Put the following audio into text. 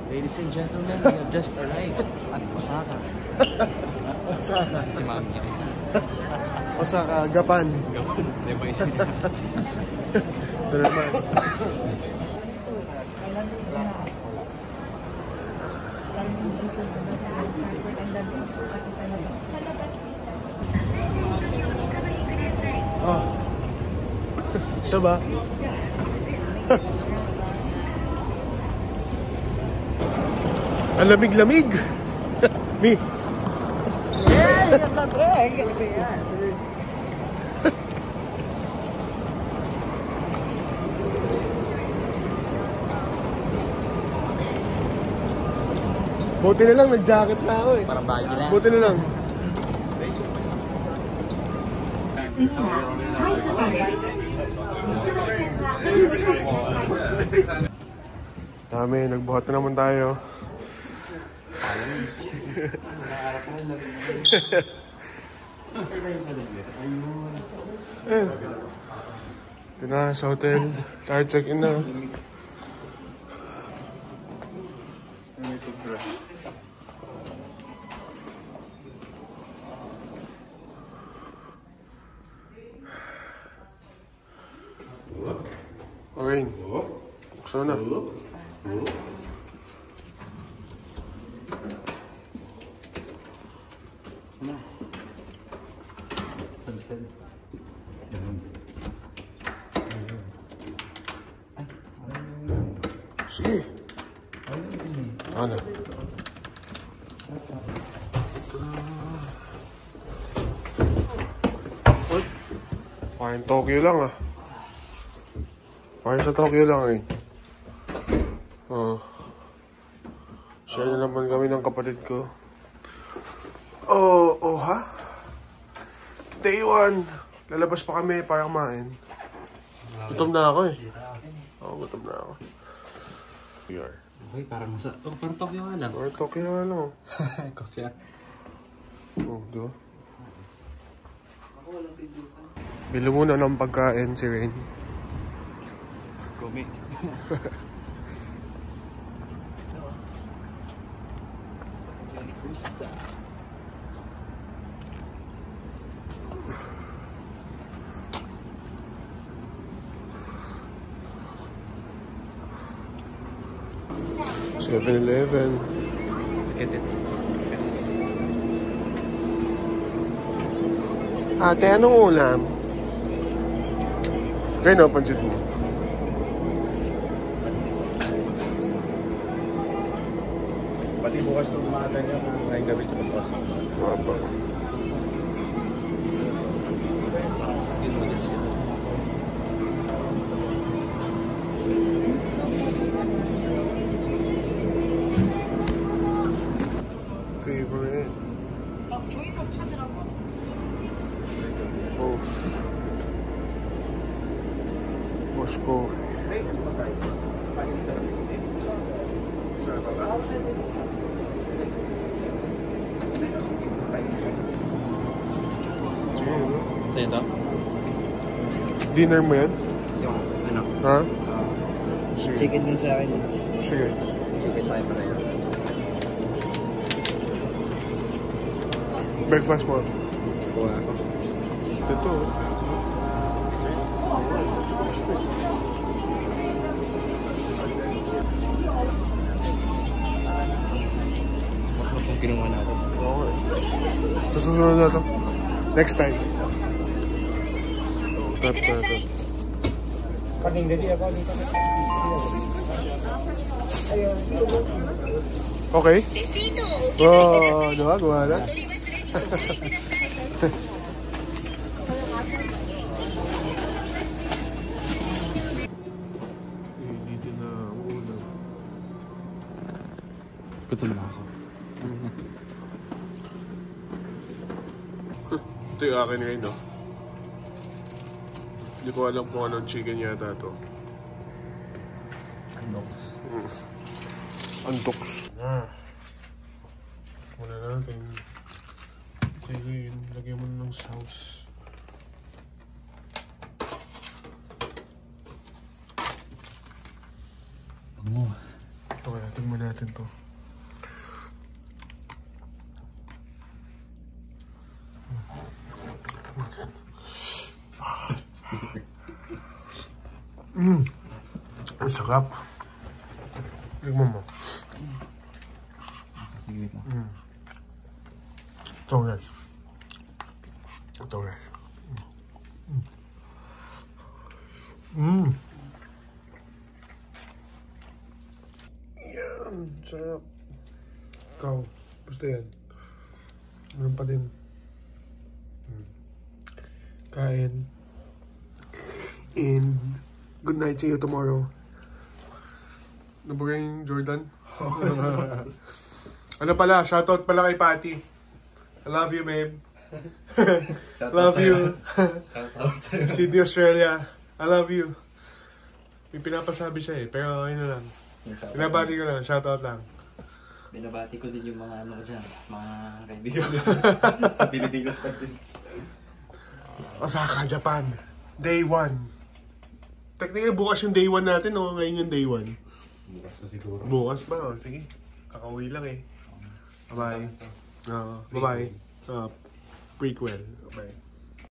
Ladies and gentlemen, we have just arrived at Osaka. Osaka. Si Mami. Osaka, Japan. Japan. Ito naman. Oh. Ito ba? Ang lamig-lamig. Mi. Yeah, ang lamig. Buti na lang, nag-jacket na ako eh. Parang bagay na. Buti na lang. Dami, nagbuhat na naman tayo. Ito na, sa hotel. Tayo check-in na. Okay. Buksan na. Sige. Ano? Parang Tokyo lang ah. Parang sa Tokyo lang eh. Share na naman kami ng kapatid ko. Oh ha? Day 1. Lalabas pa kami para kumain. Gutom na ako eh. Gutom na ako. Here. Uy, parang nasa... parang Tokyo nga lang. Parang Tokyo nga lang. Coffee. Di ba? Bilo muna ng pagkain si Rain. Gumi. 7-Eleven. Let's get it. Ate, anong ulam? Kaya napansit mo. Pati bukas ng umaga niya kung may gabi sa pagpas. Mapa. Favorite. Boss Coffee. Sa'yo to? Dinner mo yan? Yung ano? Ha? Sige. Chicken din sa akin. Sige. Chicken tayo pala yun. Breakfast mo. Kuha ako. Ito. Mas na kung kinuha natin. Okay. Sa susunod na to. Next time. Tap. Okay. Oh, diba? Gawa na. Dito na ang ulam. Gutom na ako. Ito yung akin ngayon, no? Hindi ko alam kung anong chicken yata ito. Andoks. Antoks. Muna natin. Chicken. Lagyan mo ng sauce. Ano? Okay, tingnan mo natin to. Ang sarap. Tignan mo. Sige, wait lang. Ito guys. Ito guys. Yan. Sarap. Ikaw. Basta yan. Meron pa din. Kain. And good night. See you tomorrow. Nabugay Jordan? Ano pala? Shoutout pala kay Patty. I love you, babe. Love you. Sydney, Australia. I love you. May pinapasabi siya eh. Pero ayun na lang. Binabati ko lang. Shoutout lang. Binabati ko din yung mga ano ko dyan, mga kaibigan ko. Sa Pilipinas pa din. Osaka, Japan. Day 1. Technically, bukas yung day 1 natin o ngayon yung day 1? Bukas ko siguro. Bukas pa, oh. Sige. Kakauwi lang eh. Bye-bye. Bye-bye. Prequel. Bye.